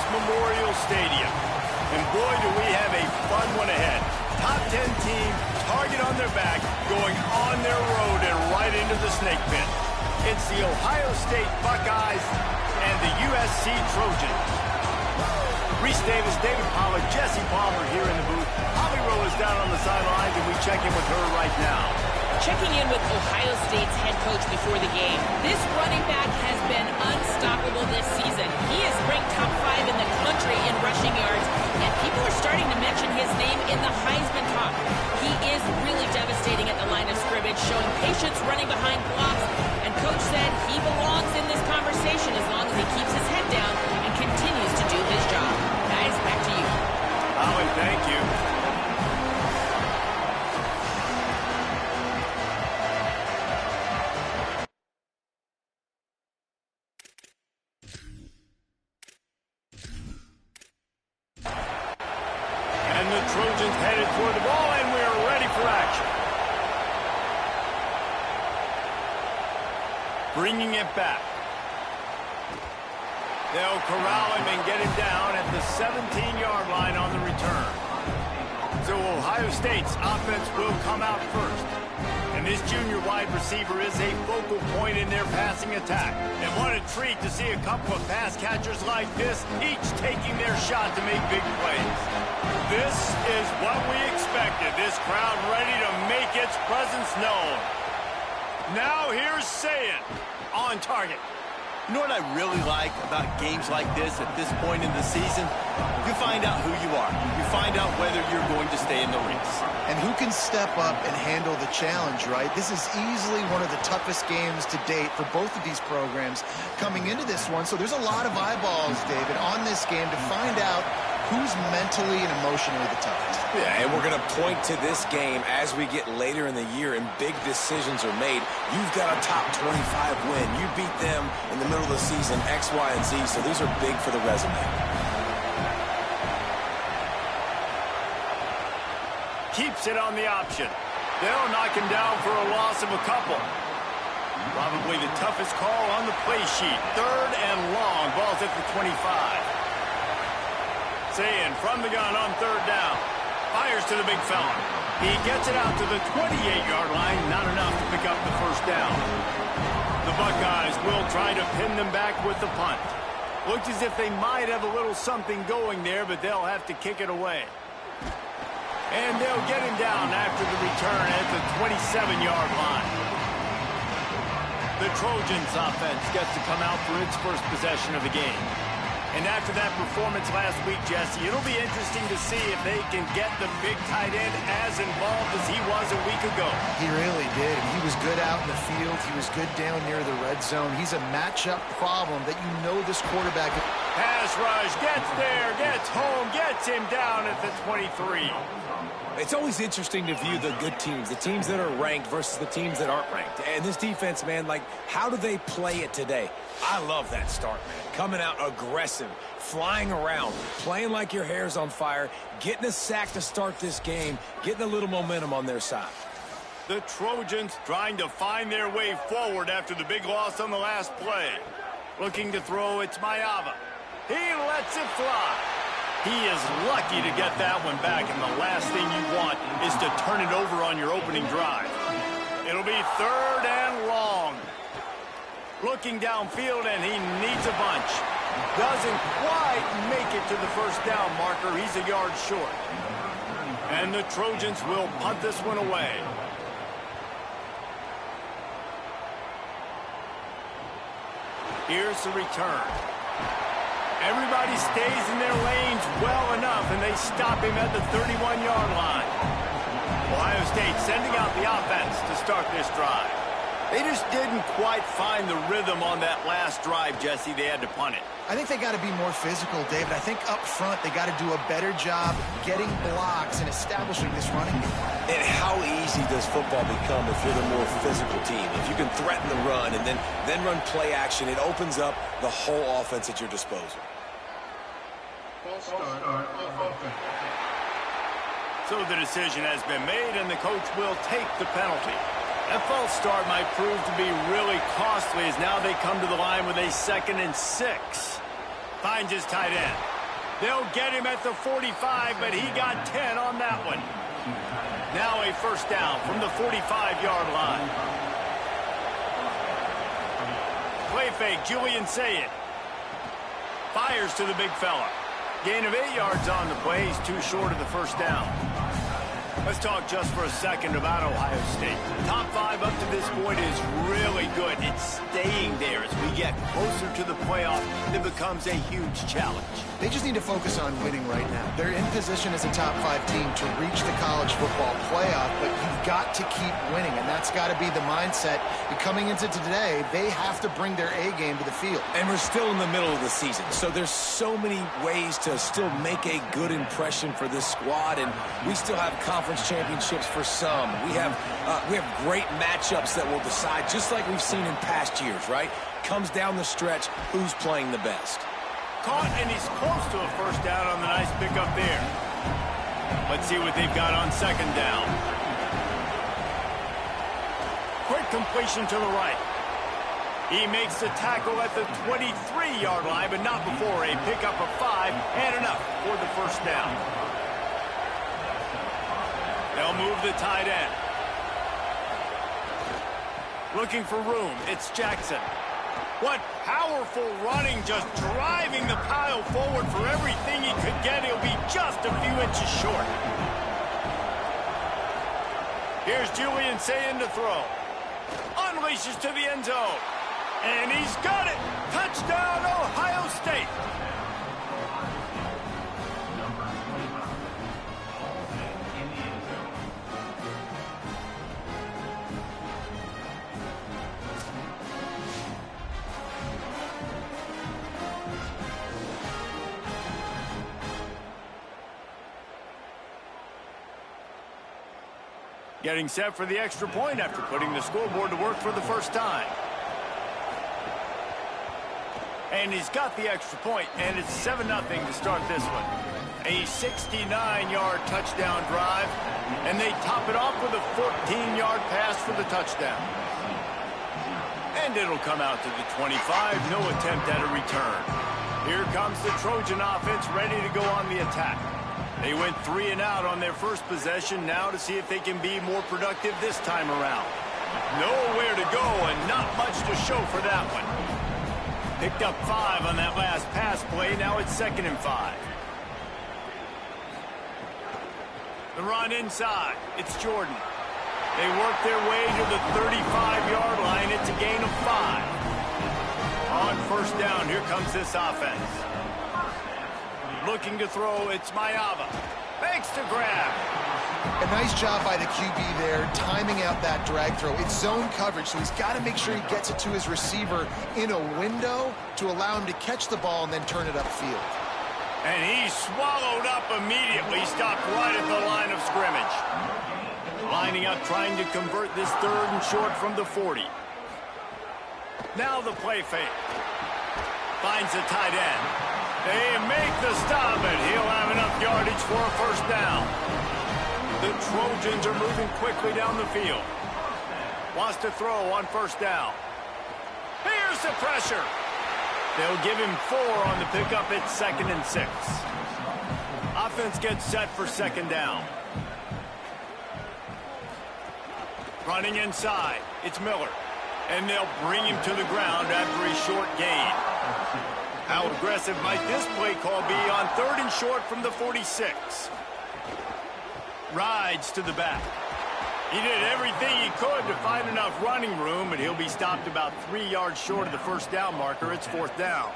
Memorial Stadium. And boy, do we have a fun one ahead. Top 10 team, target on their back, going on their road and right into the snake pit. It's the Ohio State Buckeyes and the USC Trojans. Reese Davis, David Pollard, Jesse Palmer here in the booth. Holly Rowe is down on the sidelines, and we check in with her right now. Checking in with Ohio State's head coach before the game. This running back has been unstoppable this season. He is ranked top 5 in the country in rushing yards, and people are starting to mention his name in the Heisman talk. He is really devastating at the line of scrimmage, showing patience running behind blocks, and coach said he belongs in this conversation as long as he keeps his head down and continues to do his job. Guys, back to you. Holly, thank you. And the Trojans headed toward the ball, and we're ready for action. Bringing it back. They'll corral him and get him down at the 17-yard line on the return. So Ohio State's offense will come out first. And this junior wide receiver is a focal point in their passing attack. And what a treat to see a couple of pass catchers like this, each taking their shot to make big plays. This is what we expected. This crowd ready to make its presence known. Now here's Sayin on target. You know what I really like about games like this at this point in the season? You find out who you are. You find out whether you're going to stay in the race. And who can step up and handle the challenge, right? This is easily one of the toughest games to date for both of these programs coming into this one. So there's a lot of eyeballs, David, on this game to find out who's mentally and emotionally the toughest. Yeah, and we're going to point to this game as we get later in the year and big decisions are made. You've got a top 25 win. You beat them in the middle of the season, X, Y, and Z, so these are big for the resume. Keeps it on the option. They'll knock him down for a loss of a couple. Probably the toughest call on the play sheet. 3rd and long. Ball's at the 25. Sayin from the gun on 3rd down. Fires to the big fella. He gets it out to the 28-yard line. Not enough to pick up the 1st down. The Buckeyes will try to pin them back with the punt. Looks as if they might have a little something going there, but they'll have to kick it away. And they'll get him down after the return at the 27-yard line. The Trojans offense gets to come out for its first possession of the game. And after that performance last week, Jesse, it'll be interesting to see if they can get the big tight end as involved as he was a week ago. He really did. He was good out in the field. He was good down near the red zone. He's a matchup problem that you know this quarterback. Pass rush, gets there, gets home, gets him down at the 23. It's always interesting to view the good teams, the teams that are ranked versus the teams that aren't ranked. And this defense, man, like, how do they play it today? I love that start, man. Coming out aggressive, flying around, playing like your hair's on fire, getting a sack to start this game, getting a little momentum on their side. The Trojans trying to find their way forward after the big loss on the last play. Looking to throw, it's Mayava. He lets it fly. He is lucky to get that one back, and the last thing you want is to turn it over on your opening drive. It'll be 3rd and long. Looking downfield, and he needs a bunch. Doesn't quite make it to the 1st down marker. He's a yard short. And the Trojans will punt this one away. Here's the return. Everybody stays in their lanes well enough, and they stop him at the 31-yard line. Ohio State sending out the offense to start this drive. They just didn't quite find the rhythm on that last drive, Jesse. They had to punt it. I think they got to be more physical, David. I think up front they got to do a better job getting blocks and establishing this running game. And how easy does football become if you're the more physical team? If you can threaten the run and then run play action, it opens up the whole offense at your disposal. So the decision has been made, and the coach will take the penalty. That false start might prove to be really costly, as now they come to the line with a 2nd and 6. Finds his tight end. They'll get him at the 45, but he got 10 on that one. Now a first down from the 45-yard line. Play fake, Julian Sayed. Fires to the big fella. Gain of 8 yards on the play. He's too short of the first down. Let's talk just for a second about Ohio State. Top 5 up to this point is really good. It's staying there as we get closer to the playoff. It becomes a huge challenge. They just need to focus on winning right now. They're in position as a top 5 team to reach the college football playoff, but you've got to keep winning, and that's got to be the mindset. And coming into today, they have to bring their A game to the field. And we're still in the middle of the season, so there's so many ways to still make a good impression for this squad, and we still have conference championships for some. We have great matchups that will decide, just like we've seen in past years, right? Comes down the stretch, who's playing the best. Caught, and he's close to a first down on the nice pickup there. Let's see what they've got on second down. Quick completion to the right. He makes the tackle at the 23-yard line, but not before a pickup of 5 and enough for the first down. They'll move the tight end. Looking for room, it's Jackson. What powerful running, just driving the pile forward for everything he could get. He'll be just a few inches short. Here's Julian Sayed to throw. Unleashes to the end zone. And he's got it. Touchdown, Ohio State. Getting set for the extra point after putting the scoreboard to work for the first time. And he's got the extra point, and it's 7-0 to start this one. A 69-yard touchdown drive, and they top it off with a 14-yard pass for the touchdown. And it'll come out to the 25, no attempt at a return. Here comes the Trojan offense ready to go on the attack. They went 3 and out on their first possession, now to see if they can be more productive this time around. Nowhere to go and not much to show for that one. Picked up 5 on that last pass play, now it's 2nd and 5. The run inside, it's Jordan. They work their way to the 35-yard line, it's a gain of 5. On first down, here comes this offense. Looking to throw, it's Mayava. Makes the grab. A nice job by the QB there, timing out that drag throw. It's zone coverage, so he's got to make sure he gets it to his receiver in a window to allow him to catch the ball and then turn it upfield. And he's swallowed up immediately, stopped right at the line of scrimmage. Lining up, trying to convert this 3rd and short from the 40. Now the play fake. Finds the tight end. They make the stop, and he'll have enough yardage for a first down. The Trojans are moving quickly down the field. Wants to throw on first down. Here's the pressure. They'll give him 4 on the pickup. It's 2nd and 6. Offense gets set for 2nd down. Running inside, it's Miller. And they'll bring him to the ground after a short gain. How aggressive might this play call be on 3rd and short from the 46? Rides to the back. He did everything he could to find enough running room, but he'll be stopped about 3 yards short of the first down marker. It's 4th down.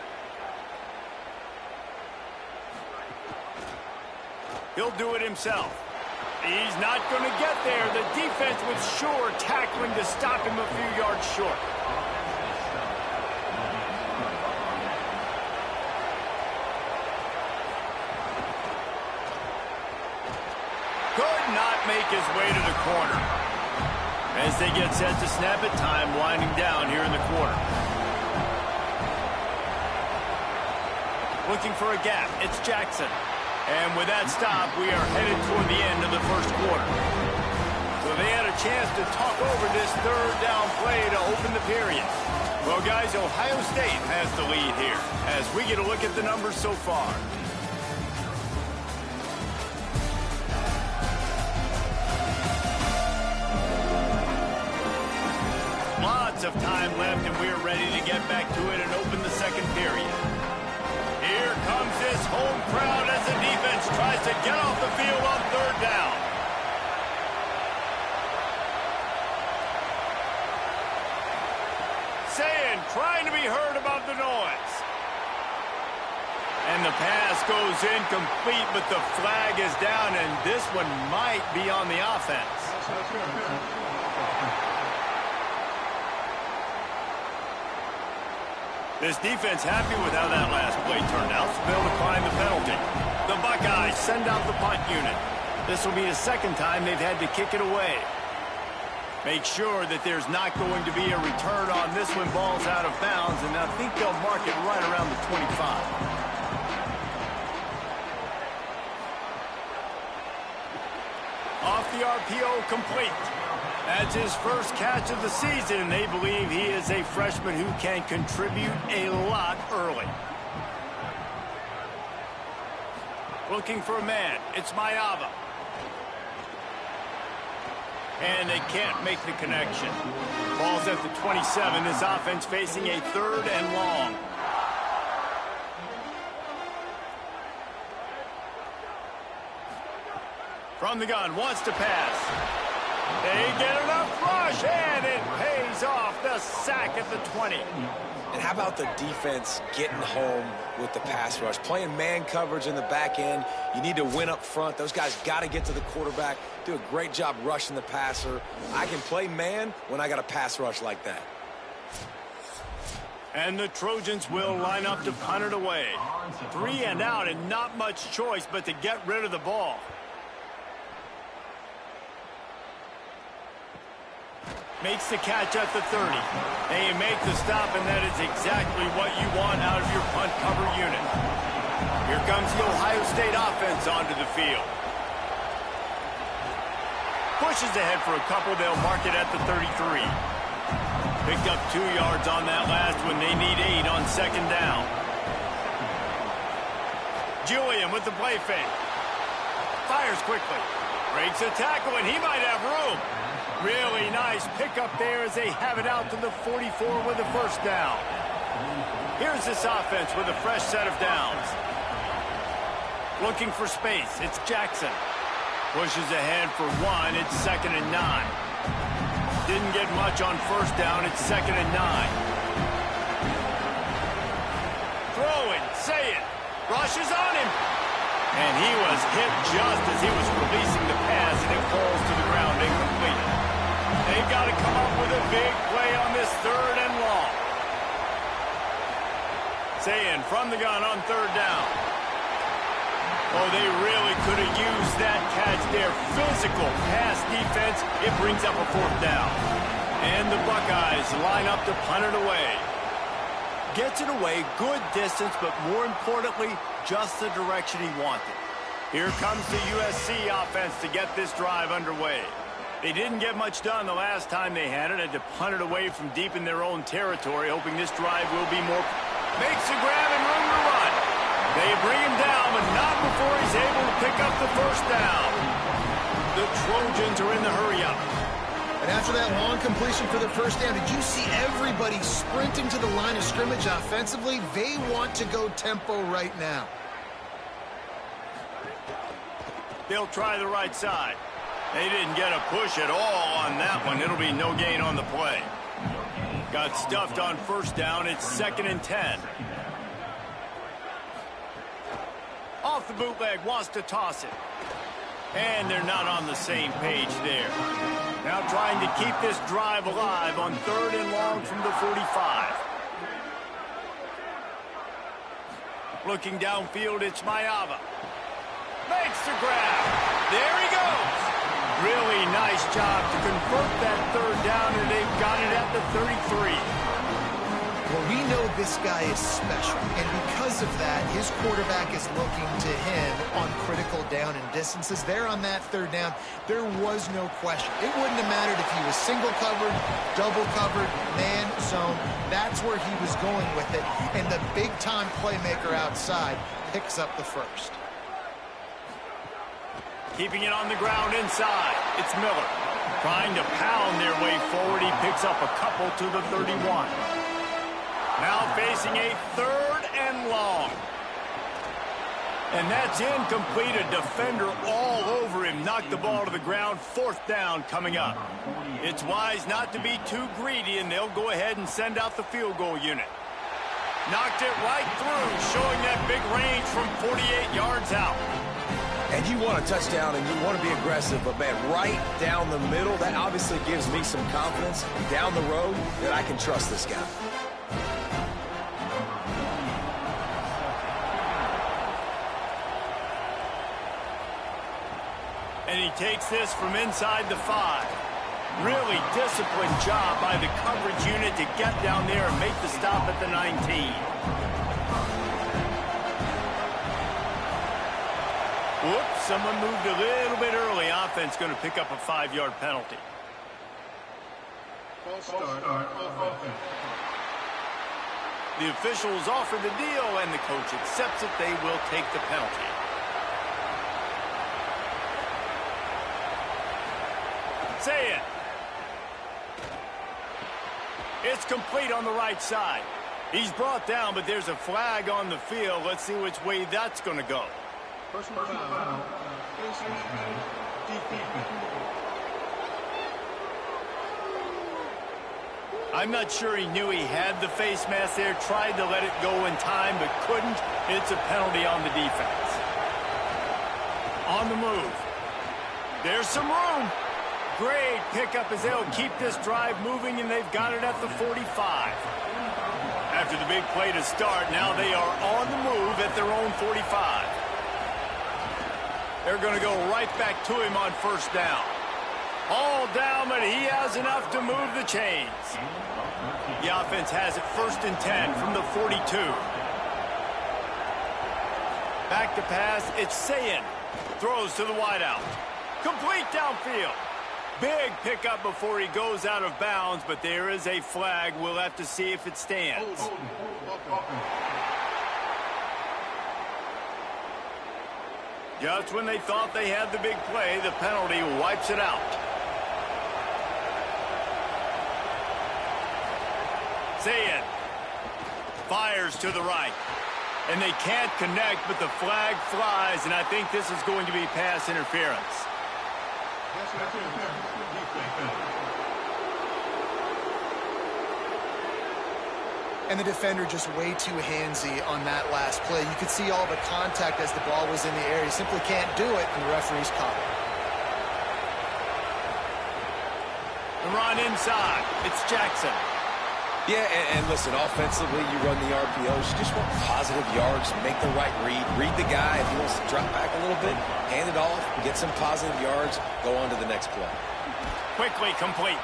He'll do it himself. He's not going to get there. The defense was sure tackling to stop him a few yards short. Could not make his way to the corner. As they get set to snap it, time winding down here in the quarter. Looking for a gap, it's Jackson. And with that stop, we are headed toward the end of the first quarter. So they had a chance to talk over this 3rd down play to open the period. Well, guys, Ohio State has the lead here as we get a look at the numbers so far. Lots of time left, and we're ready to get back to it and open the second period. Here comes this home crowd as the defense tries to get off the field on third down. Saying, trying to be heard above the noise. And the pass goes incomplete, but the flag is down, and this one might be on the offense. This defense happy with how that last play turned out, so they'll decline the penalty. The Buckeyes send out the punt unit. This will be the second time they've had to kick it away. Make sure that there's not going to be a return on this when ball's out of bounds, and I think they'll mark it right around the 25. Off the RPO, complete. That's his first catch of the season, and they believe he is a freshman who can contribute a lot early. Looking for a man. It's Mayava. And they can't make the connection. Ball's at the 27. This offense facing a third and long. From the gun, wants to pass. They get enough rush, and it pays off. The sack at the 20. And how about the defense getting home with the pass rush? Playing man coverage in the back end. You need to win up front. Those guys got to get to the quarterback. Do a great job rushing the passer. I can play man when I got a pass rush like that. And the Trojans will line up to punt it away. 3 and out, and not much choice but to get rid of the ball. Makes the catch at the 30. They make the stop, and that is exactly what you want out of your punt cover unit. Here comes the Ohio State offense onto the field. Pushes ahead for a couple. They'll mark it at the 33. Picked up 2 yards on that last one. They need 8 on second down. Julian with the play fake. Fires quickly. Breaks a tackle, and he might have room. Really nice pickup there as they have it out to the 44 with the first down. Here's this offense with a fresh set of downs. Looking for space. It's Jackson. Pushes ahead for 1. It's 2nd and 9. Didn't get much on first down. It's 2nd and 9. Throwing. Say it. Rushes on him. And he was hit just as he was releasing the pass, and it falls to the ground incomplete. They've got to come up with a big play on this 3rd and long. Saying from the gun on 3rd down. Oh, they really could have used that catch there. Physical pass defense. It brings up a 4th down. And the Buckeyes line up to punt it away. Gets it away, good distance, but more importantly, just the direction he wanted. Here comes the USC offense to get this drive underway. They didn't get much done the last time they had it. Had to punt it away from deep in their own territory, hoping this drive will be more. Makes a grab and room to run. They bring him down, but not before he's able to pick up the first down. The Trojans are in the hurry-up. And after that long completion for the first down, did you see everybody sprinting to the line of scrimmage offensively? They want to go tempo right now. They'll try the right side. They didn't get a push at all on that one. It'll be no gain on the play. Got stuffed on first down. It's 2nd and 10. Off the bootleg, wants to toss it. And they're not on the same page there. Now trying to keep this drive alive on 3rd and long from the 45. Looking downfield, it's Mayava. Makes the grab. There he goes. Really nice job to convert that 3rd down, and they've got it at the 33. Well, we know this guy is special, and because of that, his quarterback is looking to him on critical down and distances. There on that 3rd down, there was no question. It wouldn't have mattered if he was single covered, double covered, man, zone. That's where he was going with it, and the big-time playmaker outside picks up the first. Keeping it on the ground inside. It's Miller. Trying to pound their way forward. He picks up a couple to the 31. Now facing a 3rd and long. And that's incomplete. A defender all over him. Knocked the ball to the ground. 4th down coming up. It's wise not to be too greedy, and they'll go ahead and send out the field goal unit. Knocked it right through, showing that big range from 48 yards out. And you want a touchdown and you want to be aggressive, but, man, right down the middle, that obviously gives me some confidence down the road that I can trust this guy. And he takes this from inside the 5. Really disciplined job by the coverage unit to get down there and make the stop at the 19. Whoops, someone moved a little bit early. Offense going to pick up a 5-yard penalty. The officials offer the deal, and the coach accepts it. They will take the penalty. Say it. It's complete on the right side. He's brought down, but there's a flag on the field. Let's see which way that's going to go. Personal foul. I'm not sure he knew he had the face mask there. Tried to let it go in time, but couldn't. It's a penalty on the defense. On the move. There's some room. Great pickup as they'll keep this drive moving, and they've got it at the 45. After the big play to start, now they are on the move at their own 45. They're going to go right back to him on 1st down. All down, but he has enough to move the chains. The offense has it 1st and 10 from the 42. Back to pass, it's Sayin. Throws to the wideout. Complete downfield. Big pickup before he goes out of bounds, but there is a flag. We'll have to see if it stands. Just when they thought they had the big play, the penalty wipes it out. Sayin fires to the right. And they can't connect, but the flag flies, and I think this is going to be pass interference. And the defender just way too handsy on that last play. You could see all the contact as the ball was in the air. He simply can't do it, and the referee's caught it. The run inside. It's Jackson. Yeah, and listen, offensively, you run the RPOs. You just want positive yards, make the right read. Read the guy. If he wants to drop back a little bit, hand it off, get some positive yards, go on to the next play. Quickly complete.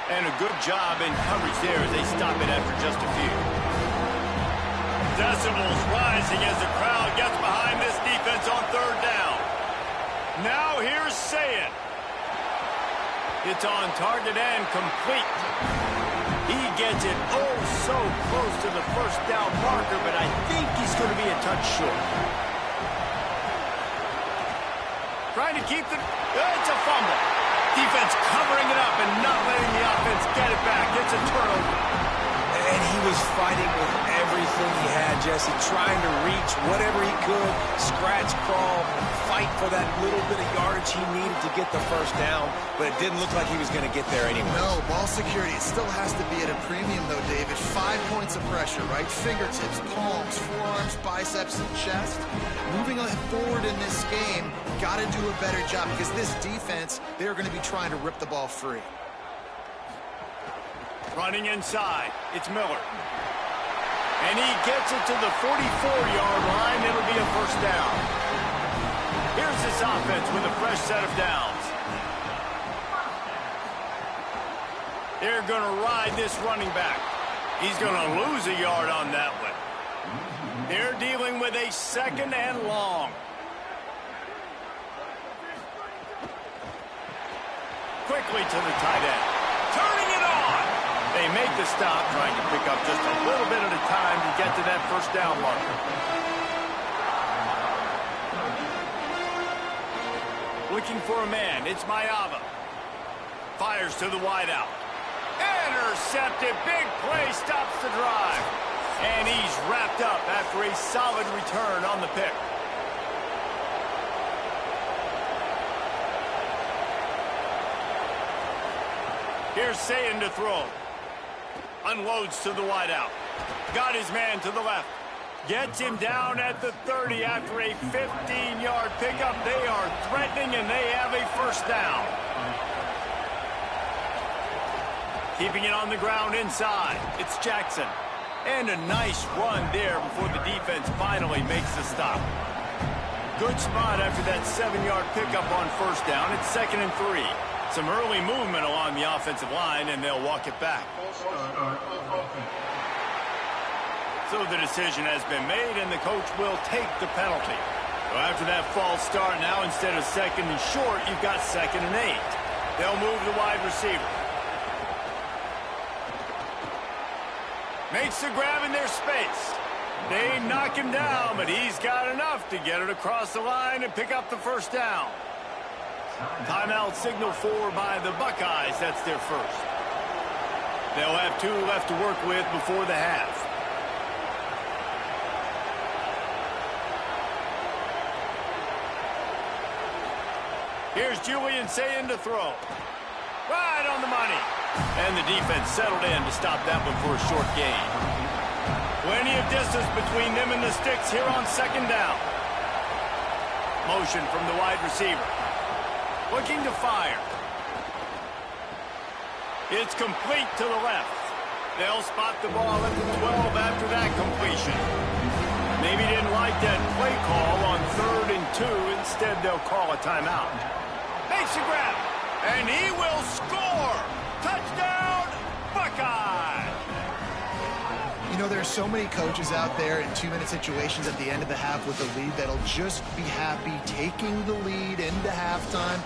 And a good job in coverage there as they stop it after just a few. Decibels rising as the crowd gets behind this defense on 3rd down. Now here's Sayin. It's on target and complete. He gets it oh so close to the 1st down marker, but I think he's going to be a touch short. Trying to keep the... It's a fumble. Defense covering it up and not letting the offense get it back. It's a turnover. And he was fighting with everything he had, Jesse, trying to reach whatever he could, scratch, crawl, fight for that little bit of yardage he needed to get the 1st down, but it didn't look like he was going to get there anyway. No, ball security, it still has to be at a premium, though, David. 5 points of pressure, right? Fingertips, palms, forearms, biceps, and chest. Moving forward in this game, got to do a better job because this defense, they're going to be trying to rip the ball free. Running inside, it's Miller. And he gets it to the 44-yard line. It'll be a 1st down. Here's this offense with a fresh set of downs. They're going to ride this running back. He's going to lose a yard on that one. They're dealing with a 2nd and long. Quickly to the tight end. Turning it on. They make the stop, trying to pick up just a little bit at a time to get to that 1st down marker. Looking for a man. It's Mayava. Fires to the wideout. Intercepted. Big play stops the drive. And he's wrapped up after a solid return on the pick. Here's Sayin to throw. Unloads to the wideout. Got his man to the left. Gets him down at the 30 after a 15-yard pickup. They are threatening, and they have a first down. Keeping it on the ground inside. It's Jackson. And a nice run there before the defense finally makes the stop. Good spot after that 7-yard pickup on first down. It's 2nd and 3. Some early movement along the offensive line, and they'll walk it back. So the decision has been made, and the coach will take the penalty. So after that false start, now instead of 2nd and short, you've got 2nd and 8. They'll move the wide receiver. Makes the grab in their space. They knock him down, but he's got enough to get it across the line and pick up the first down. Timeout signal for by the Buckeyes. That's their first. They'll have 2 left to work with before the half. Here's Julian Sayin to throw. Right on the money. And the defense settled in to stop that one for a short gain. Plenty of distance between them and the sticks here on 2nd down. Motion from the wide receiver. Looking to fire. It's complete to the left. They'll spot the ball at the 12 after that completion. Maybe didn't like that play call on 3rd and 2. Instead, they'll call a timeout. Makes a grab. And he will score. Touchdown, Buckeye. You know, there are so many coaches out there in 2-minute situations at the end of the half with a lead that'll just be happy taking the lead into halftime.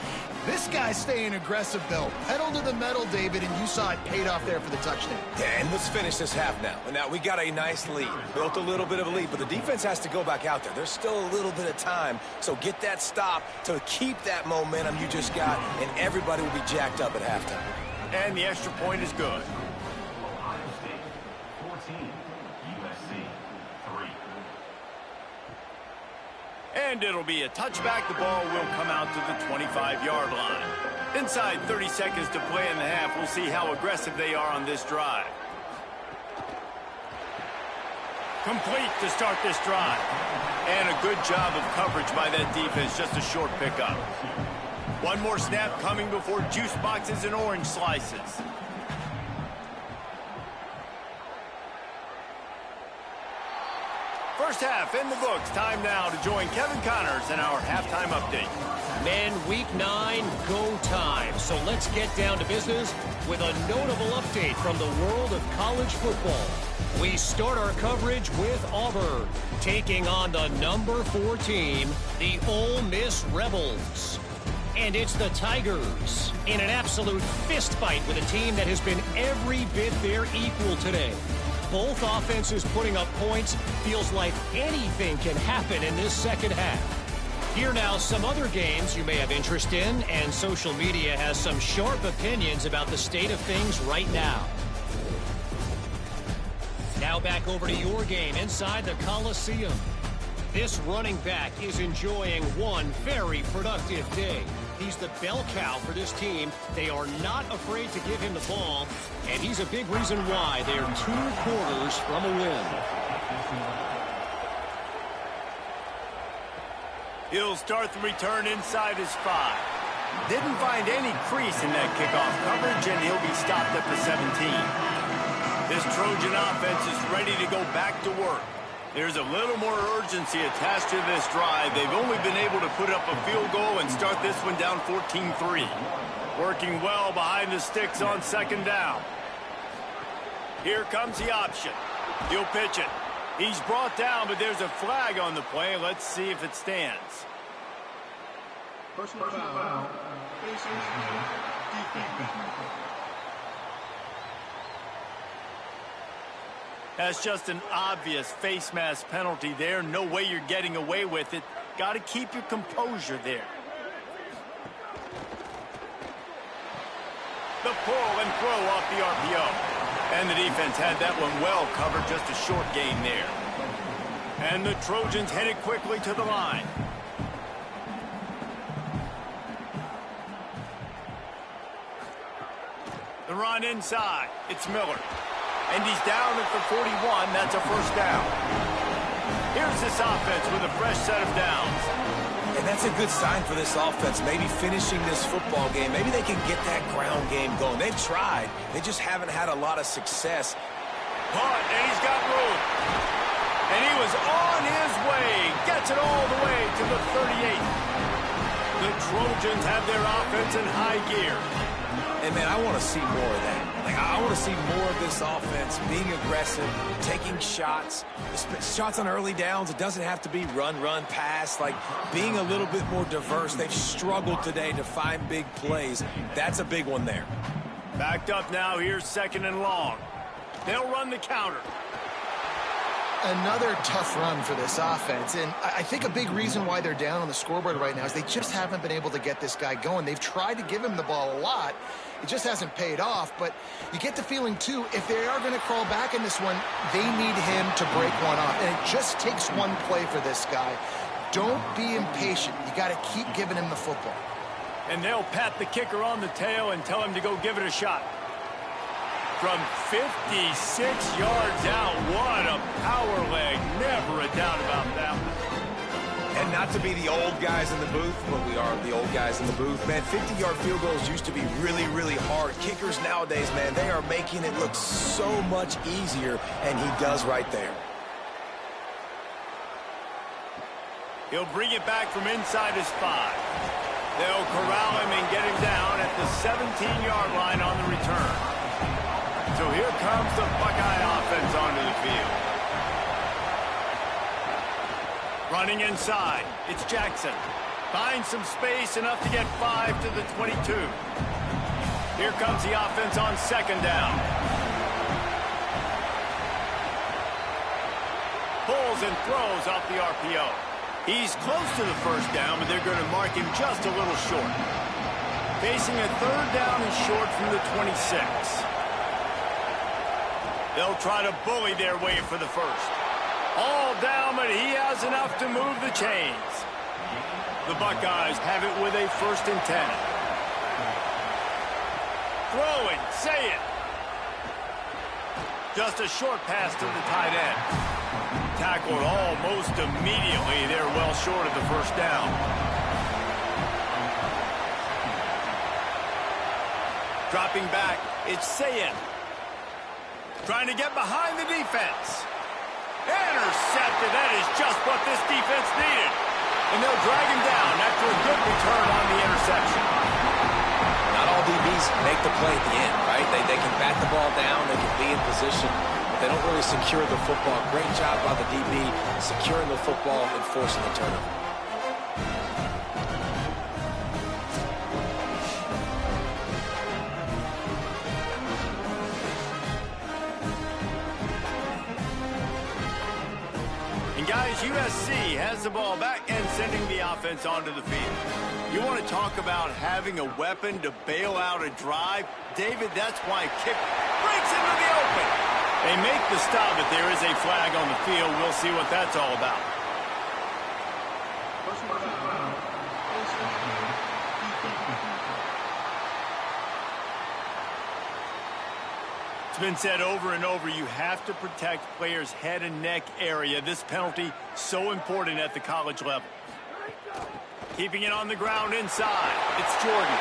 This guy's staying aggressive, though. Pedal to the metal, David, and you saw it paid off there for the touchdown. Yeah, and let's finish this half now. And now we got a nice lead. Built a little bit of a lead, but the defense has to go back out there. There's still a little bit of time. So get that stop to keep that momentum you just got, and everybody will be jacked up at halftime. And the extra point is good. Ohio State 14, USC 3. And it'll be a touchback. The ball will come out to the 25-yard line. Inside 30 seconds to play in the half. We'll see how aggressive they are on this drive. Complete to start this drive. And a good job of coverage by that defense. Just a short pickup. One more snap coming before juice boxes and orange slices. First half in the books. Time now to join Kevin Connors in our halftime update. Men, week 9, go time. So let's get down to business with a notable update from the world of college football. We start our coverage with Auburn, taking on the number 4 team, the Ole Miss Rebels. And it's the Tigers in an absolute fist fight with a team that has been every bit their equal today. Both offenses putting up points. Feels like anything can happen in this second half. Here now, some other games you may have interest in, and social media has some sharp opinions about the state of things right now. Now back over to your game inside the Coliseum. This running back is enjoying one very productive day. He's the bell cow for this team. They are not afraid to give him the ball, and he's a big reason why they're 2 quarters from a win. He'll start the return inside his 5. Didn't find any crease in that kickoff coverage, and he'll be stopped at the 17. This Trojan offense is ready to go back to work. There's a little more urgency attached to this drive. They've only been able to put up a field goal and start this one down 14-3. Working well behind the sticks on 2nd down. Here comes the option. He'll pitch it. He's brought down, but there's a flag on the play. Let's see if it stands. Personal foul. That's just an obvious face mask penalty there. No way you're getting away with it. Got to keep your composure there. the RPO. And the defense had that one well covered, just a short gain there. And the Trojans headed quickly to the line. The run inside. It's Miller. And he's down at the 41. That's a first down. Here's this offense with a fresh set of downs. And that's a good sign for this offense, maybe finishing this football game. Maybe they can get that ground game going. They've tried. They just haven't had a lot of success. Punt, and he's got room. And he was on his way. Gets it all the way to the 38. The Trojans have their offense in high gear. And, man, I want to see more of that. Like, I want to see more of this offense being aggressive, taking shots, shots on early downs. It doesn't have to be run, pass. Like, being a little bit more diverse. They've struggled today to find big plays. That's a big one there. Backed up now. Here's second and long. They'll run the counter. Another tough run for this offense, and I think a big reason why they're down on the scoreboard right now is they just haven't been able to get this guy going. They've tried to give him the ball a lot. It just hasn't paid off, but you get the feeling, too, if they are going to crawl back in this one, they need him to break one off, and it just takes one play for this guy. Don't be impatient. You got to keep giving him the football. And they'll pat the kicker on the tail and tell him to go give it a shot. From 56 yards out, what a power leg. Never a doubt about that one. And not to be the old guys in the booth, but we are the old guys in the booth. Man, 50-yard field goals used to be really, really hard. Kickers nowadays, man, they are making it look so much easier, and he does right there. He'll bring it back from inside his 5. They'll corral him and get him down at the 17-yard line on the return. So here comes the Buckeye offense onto the field. Running inside, it's Jackson. Finds some space, enough to get 5 to the 22. Here comes the offense on second down. Pulls and throws off the RPO. He's close to the first down, but they're going to mark him just a little short. Facing a third down and short from the 26. They'll try to bully their way for the first. All down, but he has enough to move the chains. The Buckeyes have it with a 1st and 10. Throwing, say it. Just a short pass to the tight end. Tackled almost immediately. They're well short of the first down. Dropping back, it's Sayin. Trying to get behind the defense. Intercepted. That is just what this defense needed. And they'll drag him down after a good return on the interception. Not all DBs make the play at the end, right? They can bat the ball down. They can be in position. But they don't really secure the football. Great job by the DB securing the football and forcing the turnover. Guys, USC has the ball back and sending the offense onto the field. You want to talk about having a weapon to bail out a drive? David, that's why kick breaks into the open. They make the stop, but there is a flag on the field. We'll see what that's all about. It's been said over and over, you have to protect players' head and neck area. This penalty, so important at the college level. Keeping it on the ground inside. It's Jordan.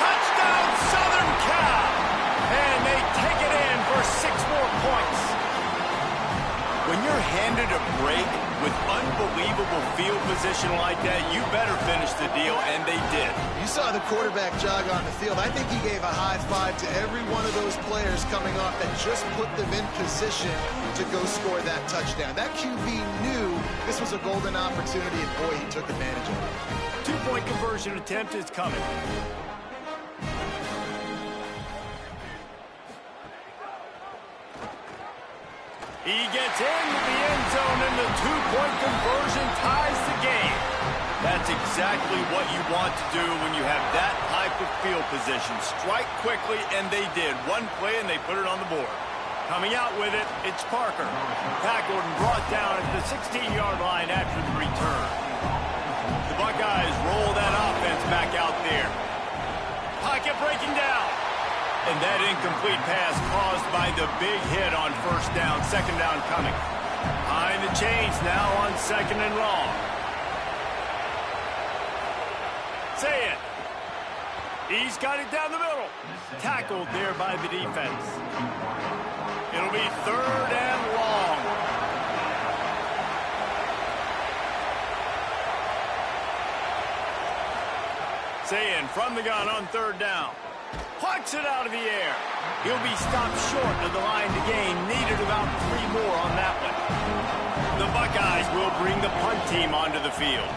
Touchdown, Southern Cal! And they take it in for 6 more points. When you're handed a break with unbelievable field position like that, you better finish the deal, and they did. You saw the quarterback jog on the field. I think he gave a high five to every one of those players coming off that just put them in position to go score that touchdown. That QB knew this was a golden opportunity, and boy, he took advantage of it. 2-point conversion attempt is coming. He gets into the end zone, and the 2-point conversion ties the game. That's exactly what you want to do when you have that type of field position. Strike quickly, and they did. One play, and they put it on the board. Coming out with it, it's Parker. Tackled and brought down at the 16-yard line after the return. The Buckeyes roll that offense back out there. Pocket breaking down. And that incomplete pass caused by the big hit on first down. Second down coming. Behind the chains now on second and long. Say it. He's got it down the middle. Tackled there by the defense. It'll be third and long. Sayin from the gun on third down. Plucks it out of the air. He'll be stopped short of the line to gain. Needed about 3 more on that one. The Buckeyes will bring the punt team onto the field.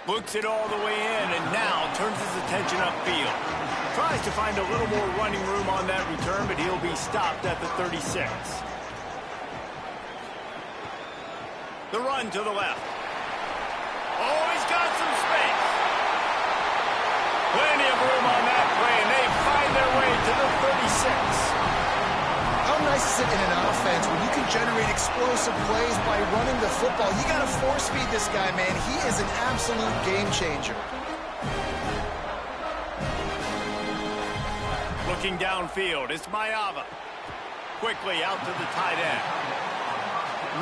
Looks it all the way in and now turns his attention upfield. Tries to find a little more running room on that return, but he'll be stopped at the 36. The run to the left. Oh, he's got some space. Plenty of room on that play, and they find their way to the 36. How nice is it in an offense when you can generate explosive plays by running the football? You got to force feed this guy, man. He is an absolute game changer. Looking downfield, it's Mayava. Quickly out to the tight end.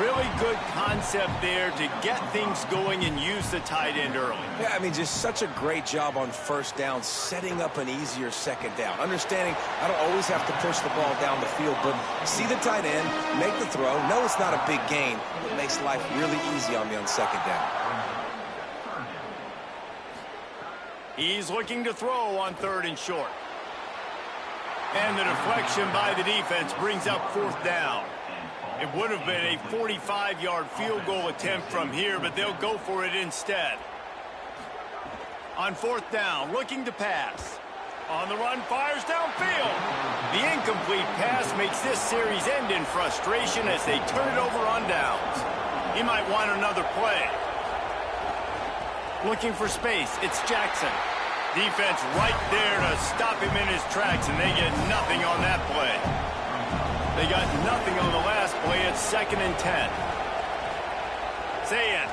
Really good concept there to get things going and use the tight end early. Yeah, I mean, just such a great job on first down, setting up an easier second down. Understanding I don't always have to push the ball down the field, but see the tight end, make the throw. No, it's not a big gain, but makes life really easy on me on second down. He's looking to throw on third and short. And the deflection by the defense brings up fourth down. It would have been a 45-yard field goal attempt from here, but they'll go for it instead. On fourth down, looking to pass. On the run, fires downfield. The incomplete pass makes this series end in frustration as they turn it over on downs. He might want another play. Looking for space, it's Jackson. Defense right there to stop him in his tracks, and they get nothing on that play. They got nothing on the last play at 2nd and 10. Sayin.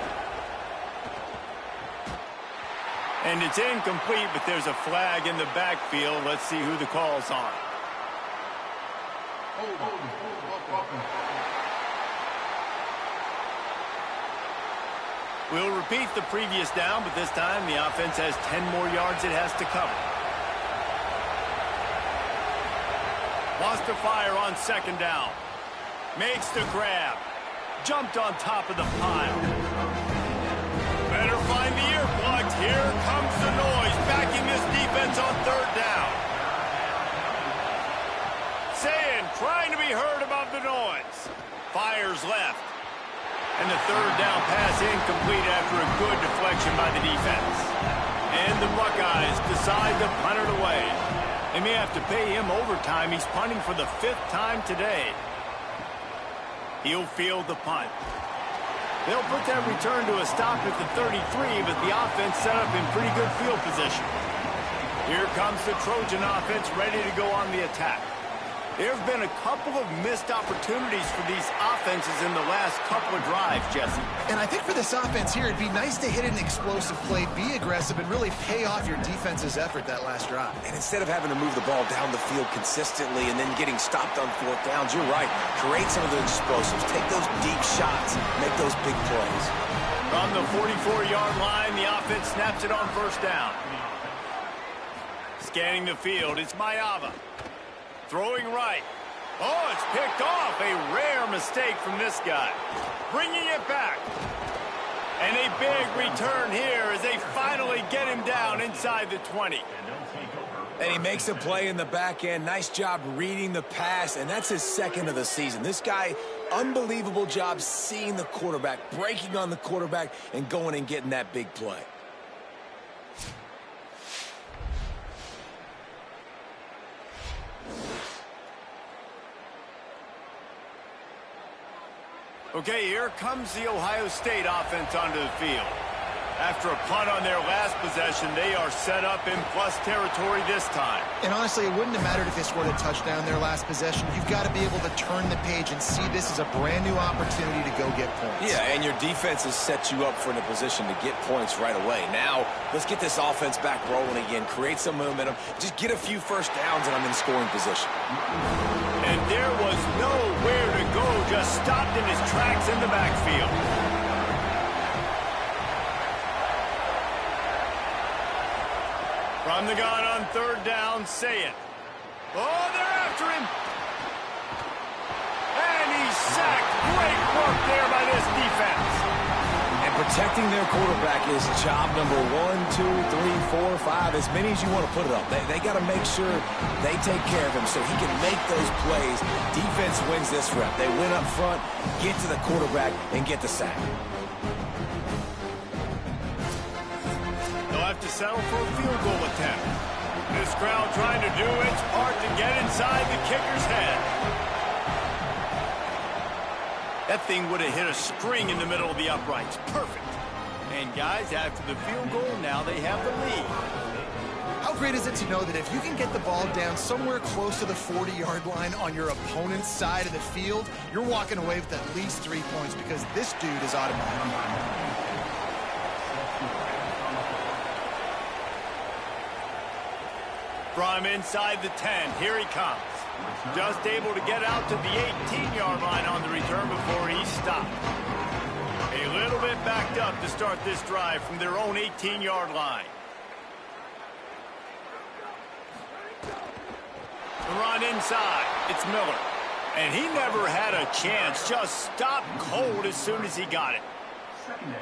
And it's incomplete, but there's a flag in the backfield. Let's see who the call's on. We'll repeat the previous down, but this time the offense has 10 more yards it has to cover. Lost to fire on second down. Makes the grab. Jumped on top of the pile. Better find the earplugs. Here comes the noise, backing this defense on third down. Sayin trying to be heard above the noise. Fires left. And the third down pass incomplete after a good deflection by the defense. And the Buckeyes decide to punt it away. They may have to pay him overtime. He's punting for the 5th time today. He'll field the punt. They'll put that return to a stop at the 33, but the offense set up in pretty good field position. Here comes the Trojan offense ready to go on the attack. There have been a couple of missed opportunities for these offenses in the last couple of drives, Jesse. And I think for this offense here, it'd be nice to hit an explosive play, be aggressive, and really pay off your defense's effort that last drive. And instead of having to move the ball down the field consistently and then getting stopped on fourth downs, you're right. Create some of those explosives. Take those deep shots. Make those big plays. From the 44-yard line, the offense snaps it on first down. Scanning the field, it's Mayava. Throwing right. Oh, it's picked off. A rare mistake from this guy. Bringing it back. And a big return here as they finally get him down inside the 20. And he makes a play in the back end. Nice job reading the pass, and that's his 2nd of the season. This guy, unbelievable job seeing the quarterback, breaking on the quarterback, and going and getting that big play. Okay, here comes the Ohio State offense onto the field. After a punt on their last possession, they are set up in plus territory this time. And honestly, it wouldn't have mattered if they scored a touchdown their last possession. You've got to be able to turn the page and see this as a brand new opportunity to go get points. Yeah, and your defense has set you up for in a position to get points right away. Now, let's get this offense back rolling again, create some momentum, just get a few first downs, and I'm in scoring position. And there was nowhere to go, just stopped in his tracks in the backfield. From the gun on third down, say it. Oh, they're after him. And he's sacked. Great work there by this defense. And protecting their quarterback is job number 1, 2, 3, 4, 5, as many as you want to put it up. They got to make sure they take care of him so he can make those plays. Defense wins this rep. They win up front, get to the quarterback, and get the sack. They'll have to settle for a field goal attempt. This crowd trying to do its part to get inside the kicker's head. That thing would have hit a string in the middle of the uprights. Perfect. And guys, after the field goal, now they have the lead. How great is it to know that if you can get the ball down somewhere close to the 40-yard line on your opponent's side of the field, you're walking away with at least 3 points because this dude is automatic. From inside the 10, here he comes. Just able to get out to the 18-yard line on the return before he stopped. A little bit backed up to start this drive from their own 18-yard line. The run inside, it's Miller. And he never had a chance, just stopped cold as soon as he got it. Second down.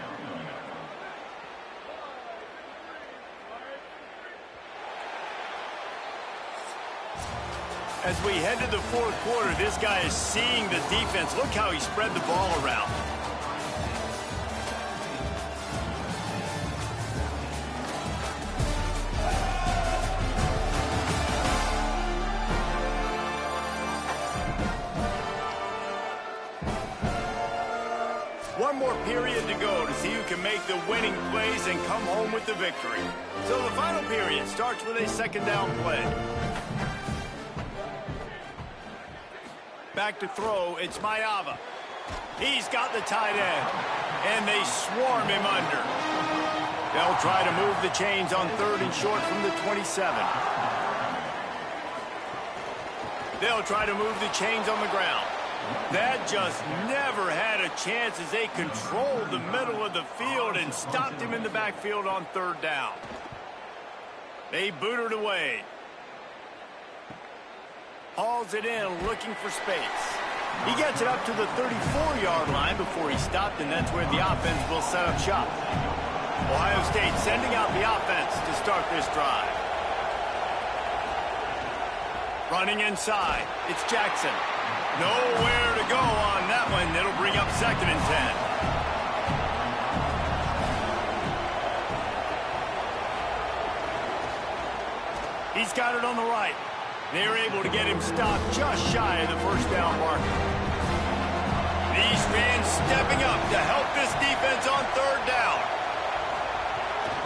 As we head to the fourth quarter, this guy is seeing the defense. Look how he spread the ball around. One more period to go to see who can make the winning plays and come home with the victory. So the final period starts with a second down play. Back to throw, it's Mayava. He's got the tight end, and they swarm him under. They'll try to move the chains on third and short from the 27. They'll try to move the chains on the ground. That just never had a chance as they controlled the middle of the field and stopped him in the backfield on third down. They booted away. Hauls it in, looking for space. He gets it up to the 34-yard line before he stopped, and that's where the offense will set up shop. Ohio State sending out the offense to start this drive. Running inside, it's Jackson. Nowhere to go on that one. It'll bring up second and 10. He's got it on the right. They're able to get him stopped just shy of the first down marker. These fans stepping up to help this defense on third down.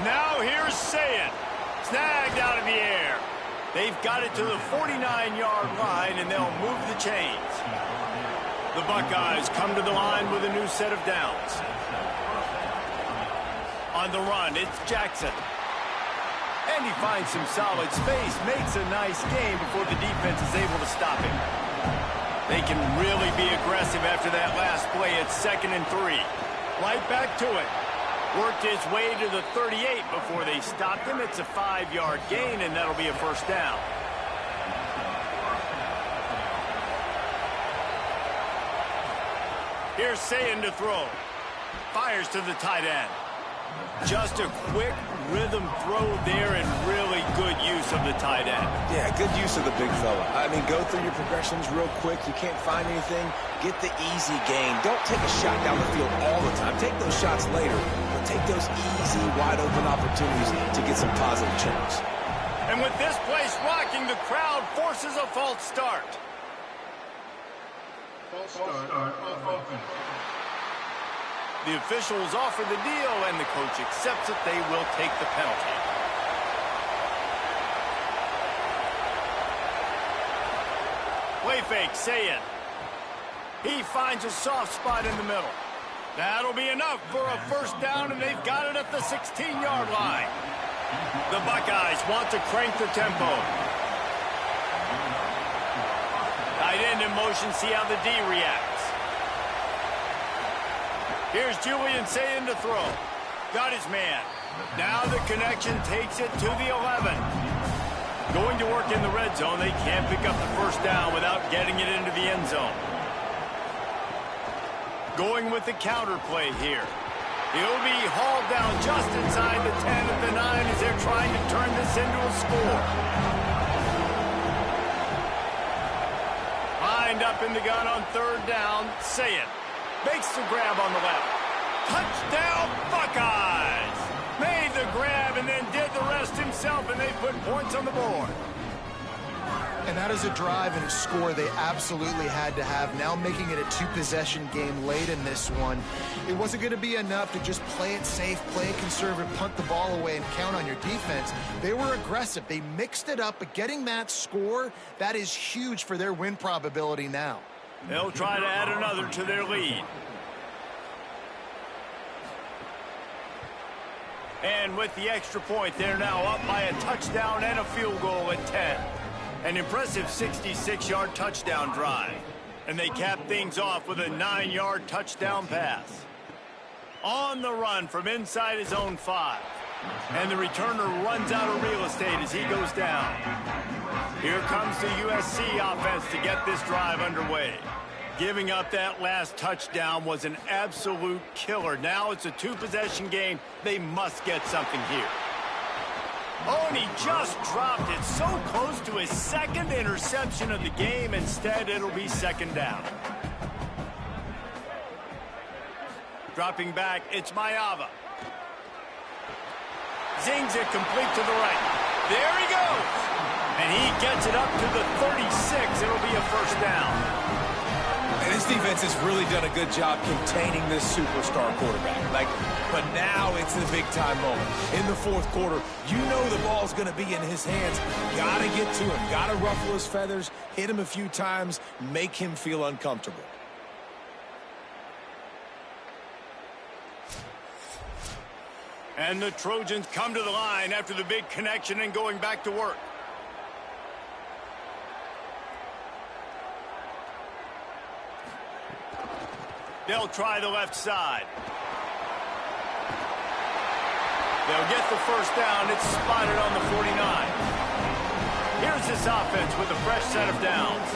Now here's Sayin. Snagged out of the air. They've got it to the 49-yard line, and they'll move the chains. The Buckeyes come to the line with a new set of downs. On the run, it's Jackson. And he finds some solid space, makes a nice game before the defense is able to stop him. They can really be aggressive after that last play at 2nd and 3. Right back to it. Worked his way to the 38 before they stopped him. It's a 5-yard gain, and that'll be a first down. Here's Sayin to throw. Fires to the tight end. Just a quick rhythm throw there and really good use of the tight end. Yeah, good use of the big fella. I mean, go through your progressions real quick. You can't find anything. Get the easy gain. Don't take a shot down the field all the time. Take those shots later, but take those easy, wide-open opportunities to get some positive turns. And with this place rocking, the crowd forces a false start. False start on offense. The officials offer the deal, and the coach accepts it. They will take the penalty. Play fake, say it. He finds a soft spot in the middle. That'll be enough for a first down, and they've got it at the 16-yard line. The Buckeyes want to crank the tempo. Tight end in motion, see how the D reacts. Here's Julian saying to throw. Got his man. Now the connection takes it to the 11. Going to work in the red zone, they can't pick up the first down without getting it into the end zone. Going with the counter play here. He'll be hauled down just inside the 10 at the 9 as they're trying to turn this into a score. Lined up in the gun on third down. Say it. Makes the grab on the left. Touchdown, Buckeyes! Made the grab and then did the rest himself, and they put points on the board. And that is a drive and a score they absolutely had to have. Now making it a two-possession game late in this one. It wasn't going to be enough to just play it safe, play it conservative, punt the ball away, and count on your defense. They were aggressive. They mixed it up, but getting that score, that is huge for their win probability now. They'll try to add another to their lead. And with the extra point, they're now up by a touchdown and a field goal at 10. An impressive 66-yard touchdown drive. And they cap things off with a 9-yard touchdown pass. On the run from inside his own 5. And the returner runs out of real estate as he goes down. Here comes the USC offense to get this drive underway. Giving up that last touchdown was an absolute killer. Now it's a two-possession game. They must get something here. Oh, and he just dropped it so close to his second interception of the game. Instead, it'll be second down. Dropping back, it's Mayava. Zings it complete to the right. There he goes. And he gets it up to the 36. It'll be a first down. And this defense has really done a good job containing this superstar quarterback. But now it's the big-time moment. In the fourth quarter, you know the ball's going to be in his hands. Got to get to him. Got to ruffle his feathers, hit him a few times, make him feel uncomfortable. And the Trojans come to the line after the big connection and going back to work. They'll try the left side. They'll get the first down. It's spotted on the 49. Here's this offense with a fresh set of downs.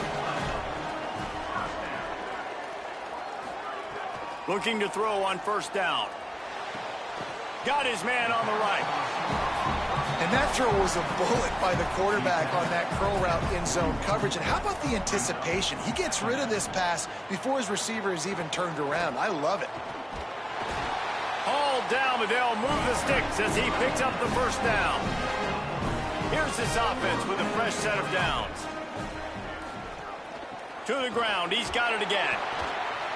Looking to throw on first down. Got his man on the right. And that throw was a bullet by the quarterback on that curl route in zone coverage. And how about the anticipation? He gets rid of this pass before his receiver is even turned around. I love it. Hauled down, but they'll move the sticks as he picks up the first down. Here's this offense with a fresh set of downs. To the ground, he's got it again.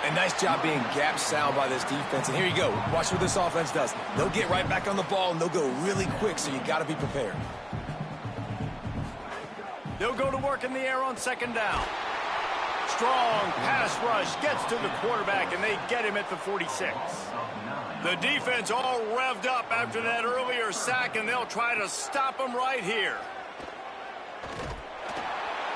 And nice job being gap sound by this defense. And here you go. Watch what this offense does. They'll get right back on the ball, and they'll go really quick, so you got to be prepared. They'll go to work in the air on second down. Strong pass rush gets to the quarterback, and they get him at the 46. The defense all revved up after that earlier sack, and they'll try to stop him right here.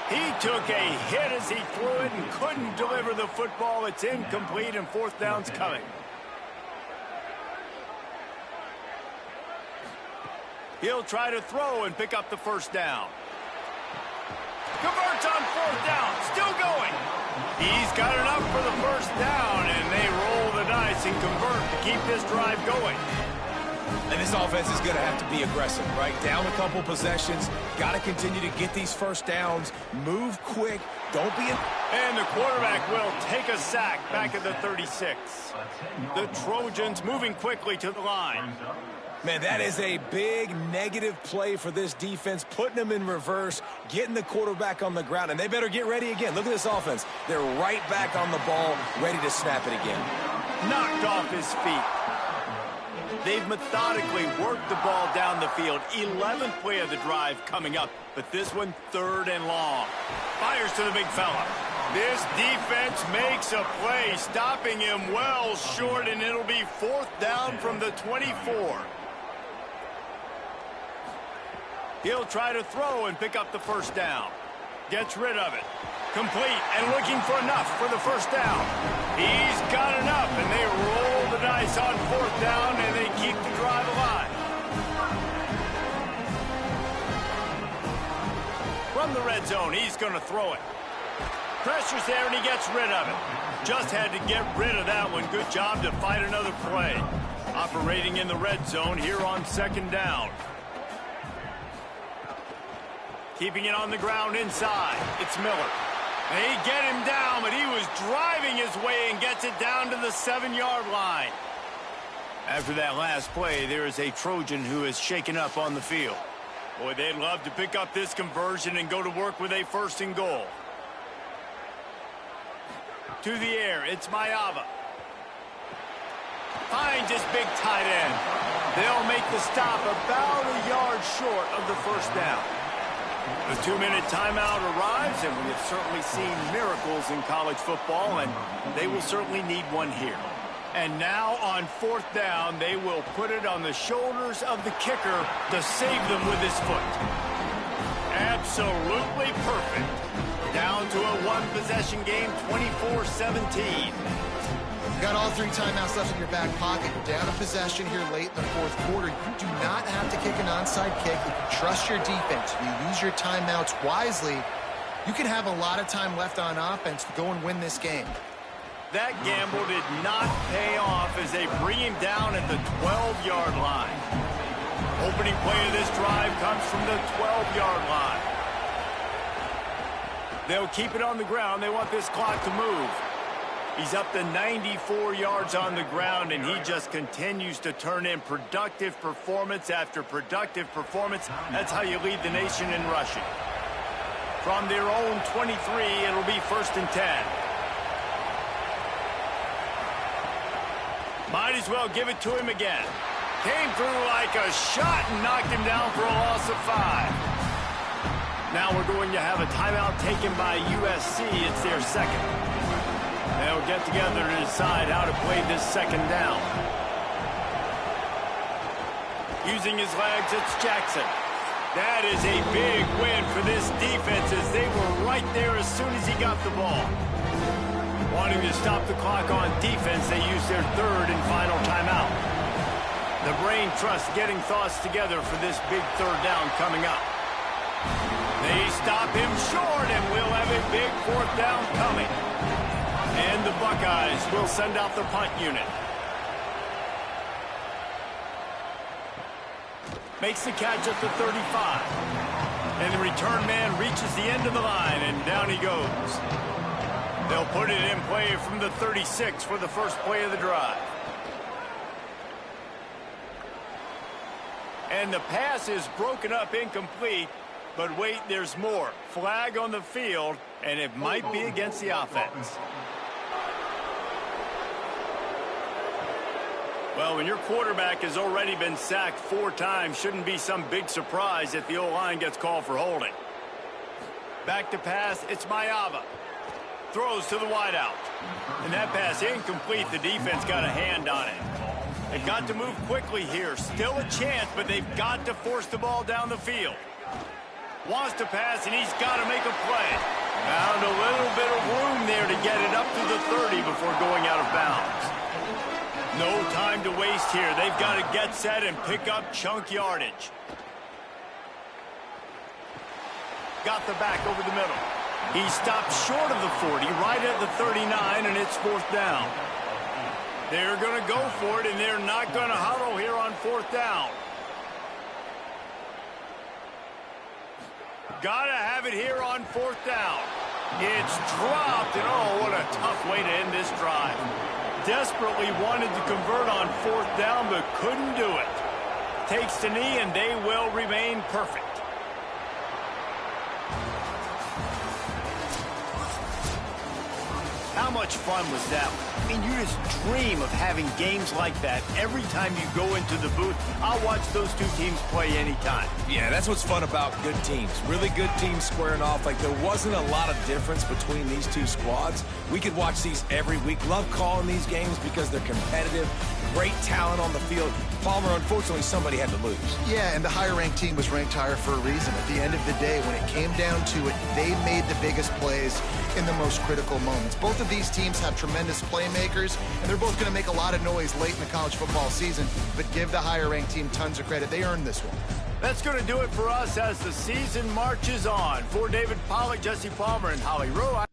He took a hit as he threw it and couldn't deliver the football. It's incomplete, and fourth down's coming. He'll try to throw and pick up the first down. Converts on fourth down. Still going. He's got enough for the first down, and they roll the dice and convert to keep this drive going. And this offense is going to have to be aggressive, right? Down a couple possessions. Got to continue to get these first downs. Move quick. Don't be... And the quarterback will take a sack back at the 36. The Trojans moving quickly to the line. Man, that is a big negative play for this defense, putting them in reverse, getting the quarterback on the ground, and they better get ready again. Look at this offense. They're right back on the ball, ready to snap it again. knocked off his feet. They've methodically worked the ball down the field. 11th play of the drive coming up, but this one 3rd and long. Fires to the big fella. This defense makes a play, stopping him well short, and it'll be 4th down from the 24. He'll try to throw and pick up the first down. Gets rid of it. Complete and looking for enough for the first down. He's got enough, and they roll the dice on 4th down, and they keep the drive alive. From the red zone, he's going to throw it. Pressure's there, and he gets rid of it. Just had to get rid of that one. Good job to fight another play. Operating in the red zone here on 2nd down. Keeping it on the ground inside. It's Miller. They get him down, but he was driving his way and gets it down to the 7-yard line. After that last play, there is a Trojan who is shaken up on the field. Boy, they'd love to pick up this conversion and go to work with a 1st and goal. To the air, it's Mayava. Finds his big tight end. They'll make the stop about a yard short of the first down. The 2-minute timeout arrives, and we have certainly seen miracles in college football, and they will certainly need one here. And now on 4th down, they will put it on the shoulders of the kicker to save them with his foot. Absolutely perfect. Down to a 1-possession game, 24-17. Got all 3 timeouts left in your back pocket. You're down a possession here late in the 4th quarter. You do not have to kick an onside kick. You can trust your defense. You use your timeouts wisely. You can have a lot of time left on offense to go and win this game. That gamble did not pay off as they bring him down at the 12-yard line. Opening play of this drive comes from the 12-yard line. They'll keep it on the ground. They want this clock to move. He's up to 94 yards on the ground, and he just continues to turn in productive performance after productive performance. That's how you lead the nation in rushing. From their own 23, it'll be 1st and 10. Might as well give it to him again. Came through like a shot and knocked him down for a loss of 5. Now we're going to have a timeout taken by USC. It's their 2nd. They'll get together to decide how to play this 2nd down. Using his legs, it's Jackson. That is a big win for this defense as they were right there as soon as he got the ball. Wanting to stop the clock on defense, they use their 3rd and final timeout. The brain trust getting thoughts together for this big 3rd down coming up. They stop him short, and we'll have a big 4th down coming. And the Buckeyes will send out the punt unit. Makes the catch at the 35. And the return man reaches the end of the line, and down he goes. They'll put it in play from the 36 for the first play of the drive. And the pass is broken up incomplete, but wait, there's more. Flag on the field, and it might be against the offense. Well, when your quarterback has already been sacked 4 times, shouldn't be some big surprise if the O-line gets called for holding. Back to pass, it's Mayava. Throws to the wideout. And that pass incomplete. The defense got a hand on it. They've got to move quickly here. Still a chance, but they've got to force the ball down the field. Wants to pass, and he's got to make a play. Found a little bit of room there to get it up to the 30 before going out of bounds. No time to waste here. They've got to get set and pick up chunk yardage. Got the back over the middle. He stopped short of the 40, right at the 39, and it's 4th down. They're going to go for it, and they're not going to huddle here on 4th down. Got to have it here on 4th down. It's dropped, and oh, what a tough way to end this drive. Desperately wanted to convert on 4th down, but couldn't do it. Takes the knee, and they will remain perfect. How much fun was that? I mean, you just dream of having games like that every time you go into the booth. I'll watch those two teams play anytime. Yeah, that's what's fun about good teams. Really good teams squaring off. Like, there wasn't a lot of difference between these two squads. We could watch these every week. Love calling these games because they're competitive. Great talent on the field. Palmer, unfortunately, somebody had to lose. Yeah, and the higher-ranked team was ranked higher for a reason. At the end of the day, when it came down to it, they made the biggest plays in the most critical moments. Both of these teams have tremendous playmakers, and they're both going to make a lot of noise late in the college football season, but give the higher-ranked team tons of credit. They earned this one. That's going to do it for us as the season marches on. For David Pollack, Jesse Palmer, and Holly Rowe.